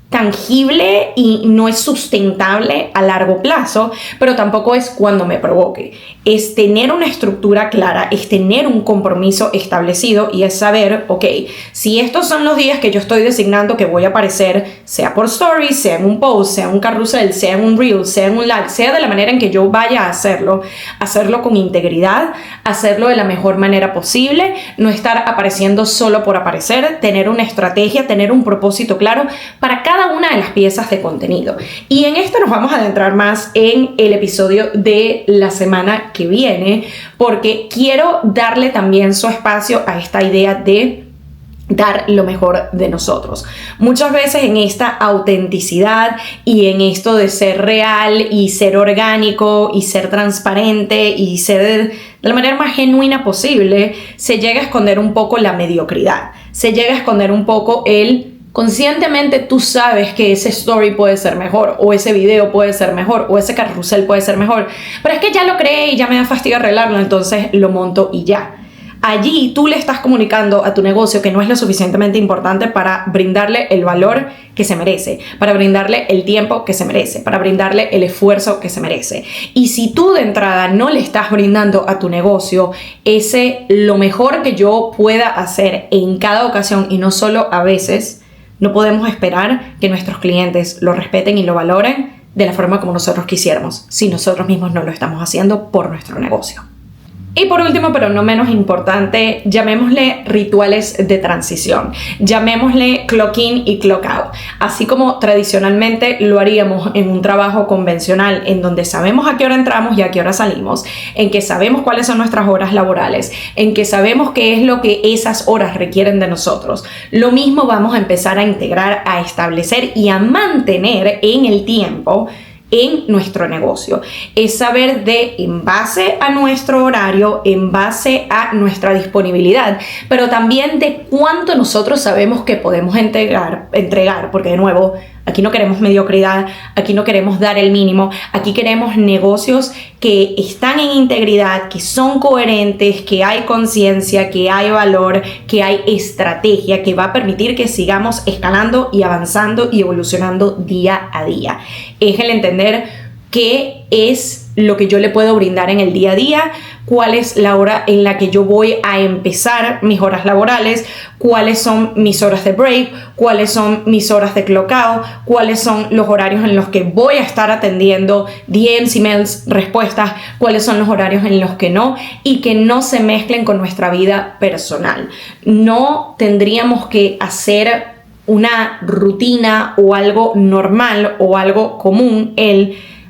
tangible y no es sustentable a largo plazo, pero tampoco es cuando me provoque. Es tener una estructura clara, es tener un compromiso establecido y es saber, ok, si estos son los días que yo estoy designando que voy a aparecer, sea por stories, sea en un post, sea en un carrusel, sea en un reel, sea en un live, sea de la manera en que yo vaya a hacerlo con integridad, hacerlo de la mejor manera posible, no estar apareciendo solo por aparecer, tener una estrategia, tener un propósito claro para cada una de las piezas de contenido. Y en esto nos vamos a adentrar más en el episodio de la semana que viene, porque quiero darle también su espacio a esta idea de dar lo mejor de nosotros. Muchas veces en esta autenticidad y en esto de ser real y ser orgánico y ser transparente y ser de la manera más genuina posible, se llega a esconder un poco la mediocridad, se llega a esconder un poco el conscientemente tú sabes que ese story puede ser mejor, o ese video puede ser mejor, o ese carrusel puede ser mejor, pero es que ya lo creé y ya me da fastidio arreglarlo, entonces lo monto y ya. Allí tú le estás comunicando a tu negocio que no es lo suficientemente importante para brindarle el valor que se merece, para brindarle el tiempo que se merece, para brindarle el esfuerzo que se merece. Y si tú de entrada no le estás brindando a tu negocio lo mejor que yo pueda hacer en cada ocasión y no solo a veces, no podemos esperar que nuestros clientes lo respeten y lo valoren de la forma como nosotros quisiéramos, si nosotros mismos no lo estamos haciendo por nuestro negocio. Y por último, pero no menos importante, llamémosle rituales de transición, llamémosle clock in y clock out, así como tradicionalmente lo haríamos en un trabajo convencional en donde sabemos a qué hora entramos y a qué hora salimos, en que sabemos cuáles son nuestras horas laborales, en que sabemos qué es lo que esas horas requieren de nosotros. Lo mismo vamos a empezar a integrar, a establecer y a mantener en el tiempo en nuestro negocio. Es saber en base a nuestro horario, en base a nuestra disponibilidad, pero también de cuánto nosotros sabemos que podemos entregar, porque de nuevo, aquí no queremos mediocridad, aquí no queremos dar el mínimo, aquí queremos negocios que están en integridad, que son coherentes, que hay conciencia, que hay valor, que hay estrategia, que va a permitir que sigamos escalando y avanzando y evolucionando día a día. Es el entender qué es lo que yo le puedo brindar en el día a día, cuál es la hora en la que yo voy a empezar mis horas laborales, cuáles son mis horas de break, cuáles son mis horas de clock out, cuáles son los horarios en los que voy a estar atendiendo DMs, emails, respuestas, cuáles son los horarios en los que no, y que no se mezclen con nuestra vida personal. No tendríamos que hacer una rutina o algo normal o algo común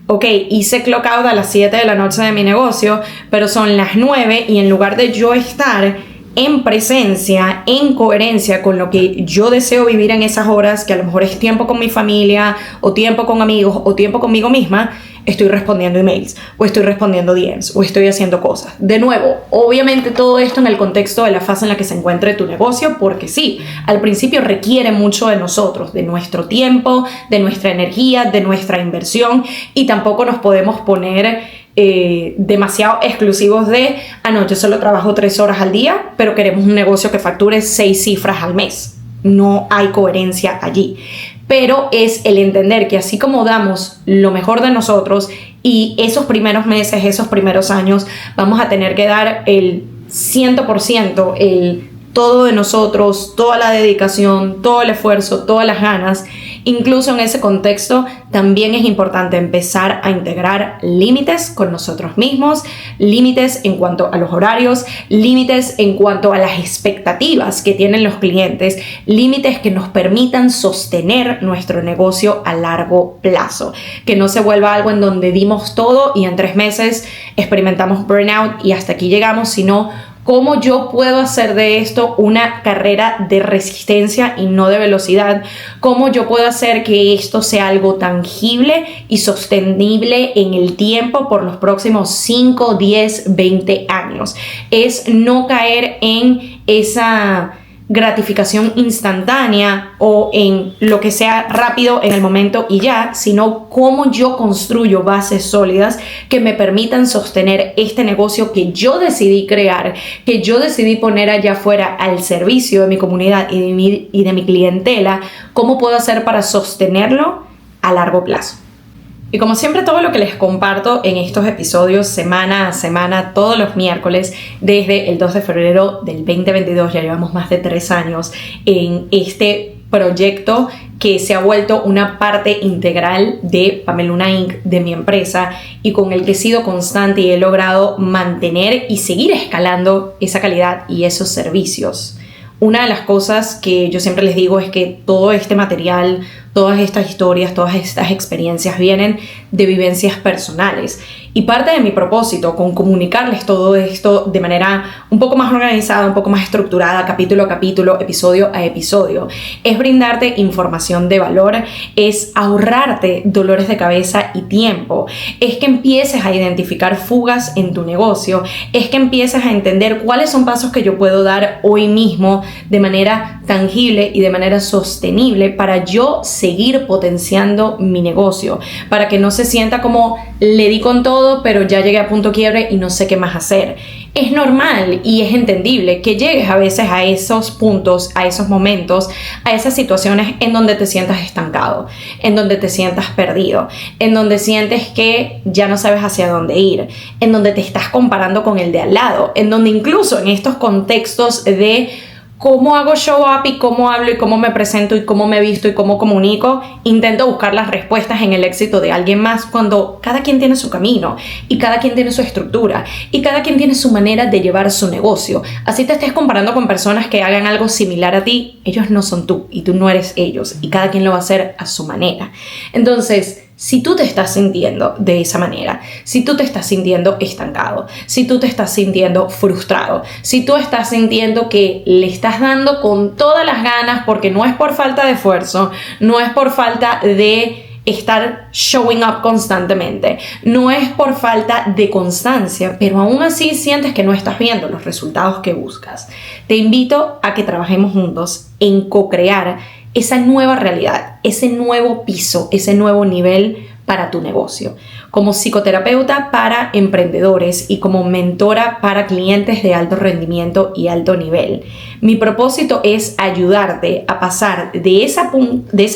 ok, hice clock out a las 7 de la noche de mi negocio, pero son las 9 y en lugar de yo estar en presencia, en coherencia con lo que yo deseo vivir en esas horas, que a lo mejor es tiempo con mi familia, o tiempo con amigos, o tiempo conmigo misma, estoy respondiendo emails, o estoy respondiendo DMs, o estoy haciendo cosas. De nuevo, obviamente todo esto en el contexto de la fase en la que se encuentre tu negocio, porque sí, al principio requiere mucho de nosotros, de nuestro tiempo, de nuestra energía, de nuestra inversión, y tampoco nos podemos poner demasiado exclusivos yo solo trabajo 3 horas al día, pero queremos un negocio que facture 6 cifras al mes. No hay coherencia allí. Pero es el entender que así como damos lo mejor de nosotros y esos primeros meses, esos primeros años, vamos a tener que dar el 100%, el todo de nosotros, toda la dedicación, todo el esfuerzo, todas las ganas. Incluso en ese contexto también es importante empezar a integrar límites con nosotros mismos, límites en cuanto a los horarios, límites en cuanto a las expectativas que tienen los clientes, límites que nos permitan sostener nuestro negocio a largo plazo, que no se vuelva algo en donde dimos todo y en 3 meses experimentamos burnout y hasta aquí llegamos, sino cómo yo puedo hacer de esto una carrera de resistencia y no de velocidad, cómo yo puedo hacer que esto sea algo tangible y sostenible en el tiempo por los próximos 5, 10, 20 años. Es no caer en esa gratificación instantánea o en lo que sea rápido en el momento y ya, sino cómo yo construyo bases sólidas que me permitan sostener este negocio que yo decidí crear, que yo decidí poner allá afuera al servicio de mi comunidad y de mi clientela. ¿Cómo puedo hacer para sostenerlo a largo plazo? Y como siempre, todo lo que les comparto en estos episodios semana a semana, todos los miércoles, desde el 2 de febrero del 2022, ya llevamos más de 3 años en este proyecto que se ha vuelto una parte integral de Pameluna Inc., de mi empresa, y con el que he sido constante y he logrado mantener y seguir escalando esa calidad y esos servicios. Una de las cosas que yo siempre les digo es que todo este material, todas estas historias, todas estas experiencias vienen de vivencias personales. Y parte de mi propósito con comunicarles todo esto de manera un poco más organizada, un poco más estructurada, capítulo a capítulo, episodio a episodio, es brindarte información de valor, es ahorrarte dolores de cabeza y tiempo, es que empieces a identificar fugas en tu negocio, es que empieces a entender cuáles son pasos que yo puedo dar hoy mismo de manera tangible y de manera sostenible para yo seguir potenciando mi negocio, para que no se sienta como le di con todo, pero ya llegué a punto quiebre y no sé qué más hacer. Es normal y es entendible que llegues a veces a esos puntos, a esos momentos, a esas situaciones en donde te sientas estancado, en donde te sientas perdido, en donde sientes que ya no sabes hacia dónde ir, en donde te estás comparando con el de al lado, en donde incluso en estos contextos de cómo hago show up y cómo hablo y cómo me presento y cómo me visto y cómo comunico, intento buscar las respuestas en el éxito de alguien más, cuando cada quien tiene su camino y cada quien tiene su estructura y cada quien tiene su manera de llevar su negocio. Así te estés comparando con personas que hagan algo similar a ti, ellos no son tú y tú no eres ellos, y cada quien lo va a hacer a su manera. Entonces, si tú te estás sintiendo de esa manera, si tú te estás sintiendo estancado, si tú te estás sintiendo frustrado, si tú estás sintiendo que le estás dando con todas las ganas, porque no es por falta de esfuerzo, no es por falta de estar showing up constantemente, no es por falta de constancia, pero aún así sientes que no estás viendo los resultados que buscas, te invito a que trabajemos juntos en co-crear esa nueva realidad, ese nuevo piso, ese nuevo nivel para tu negocio. Como psicoterapeuta para emprendedores y como mentora para clientes de alto rendimiento y alto nivel, mi propósito es ayudarte a pasar de ese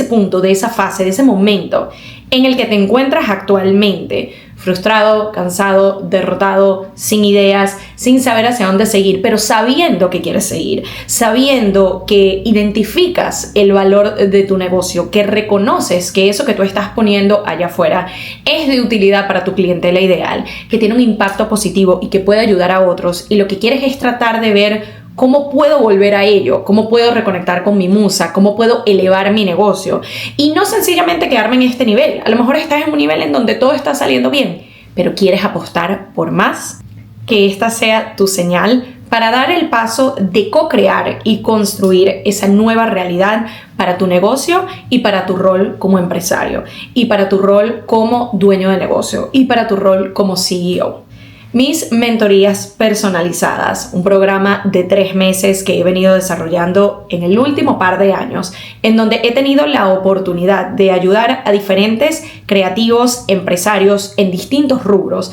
punto, de esa fase, de ese momento en el que te encuentras actualmente, frustrado, cansado, derrotado, sin ideas, sin saber hacia dónde seguir, pero sabiendo que quieres seguir, sabiendo que identificas el valor de tu negocio, que reconoces que eso que tú estás poniendo allá afuera es de utilidad para tu clientela ideal, que tiene un impacto positivo y que puede ayudar a otros, y lo que quieres es tratar de ver cómo puedo volver a ello, cómo puedo reconectar con mi musa, cómo puedo elevar mi negocio y no sencillamente quedarme en este nivel. A lo mejor estás en un nivel en donde todo está saliendo bien, pero quieres apostar por más. Que esta sea tu señal para dar el paso de co-crear y construir esa nueva realidad para tu negocio y para tu rol como empresario y para tu rol como dueño de negocio y para tu rol como CEO. Mis mentorías personalizadas, un programa de 3 meses que he venido desarrollando en el último par de años, en donde he tenido la oportunidad de ayudar a diferentes creativos, empresarios en distintos rubros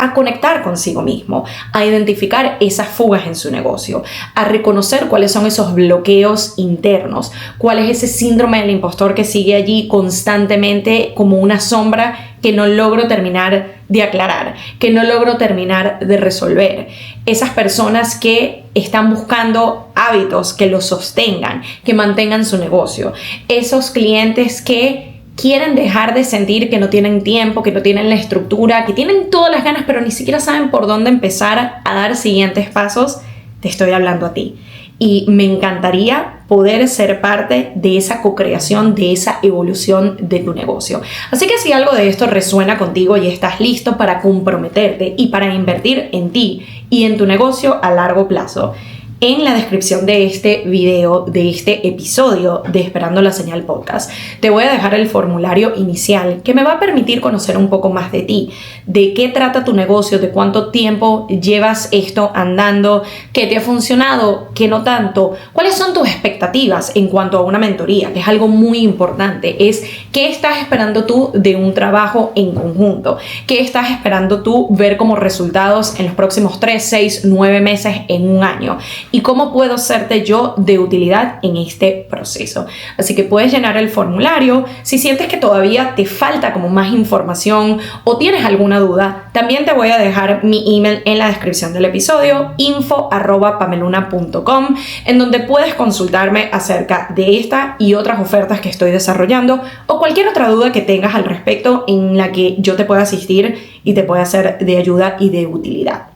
a conectar consigo mismo, a identificar esas fugas en su negocio, a reconocer cuáles son esos bloqueos internos, cuál es ese síndrome del impostor que sigue allí constantemente como una sombra que no logro terminar de aclarar, que no logro terminar de resolver. Esas personas que están buscando hábitos que los sostengan, que mantengan su negocio. Esos clientes que quieren dejar de sentir que no tienen tiempo, que no tienen la estructura, que tienen todas las ganas, pero ni siquiera saben por dónde empezar a dar siguientes pasos. Te estoy hablando a ti. Y me encantaría poder ser parte de esa co-creación, de esa evolución de tu negocio. Así que si algo de esto resuena contigo y estás listo para comprometerte y para invertir en ti y en tu negocio a largo plazo, en la descripción de este video, de este episodio de Esperando la Señal Podcast, te voy a dejar el formulario inicial que me va a permitir conocer un poco más de ti, de qué trata tu negocio, de cuánto tiempo llevas esto andando, qué te ha funcionado, qué no tanto, cuáles son tus expectativas en cuanto a una mentoría, que es algo muy importante, es qué estás esperando tú de un trabajo en conjunto, qué estás esperando tú ver como resultados en los próximos 3, 6, 9 meses, en un año. Y cómo puedo serte yo de utilidad en este proceso. Así que puedes llenar el formulario. Si sientes que todavía te falta como más información o tienes alguna duda, también te voy a dejar mi email en la descripción del episodio, info@pameluna.com, en donde puedes consultarme acerca de esta y otras ofertas que estoy desarrollando o cualquier otra duda que tengas al respecto en la que yo te pueda asistir y te pueda ser de ayuda y de utilidad.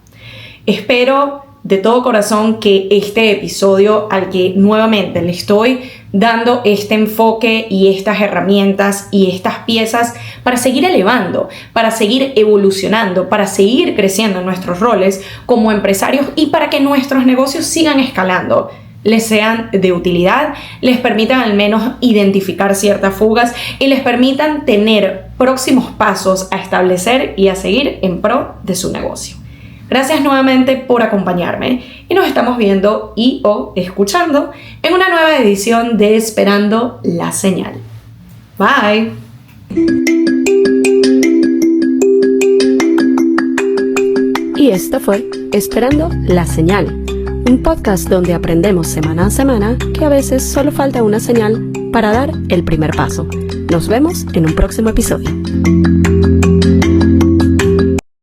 Espero de todo corazón que este episodio, al que nuevamente le estoy dando este enfoque y estas herramientas y estas piezas para seguir elevando, para seguir evolucionando, para seguir creciendo en nuestros roles como empresarios y para que nuestros negocios sigan escalando, les sean de utilidad, les permitan al menos identificar ciertas fugas y les permitan tener próximos pasos a establecer y a seguir en pro de su negocio. Gracias nuevamente por acompañarme y nos estamos viendo y o escuchando en una nueva edición de Esperando la Señal. Bye. Y esto fue Esperando la Señal, un podcast donde aprendemos semana a semana que a veces solo falta una señal para dar el primer paso. Nos vemos en un próximo episodio.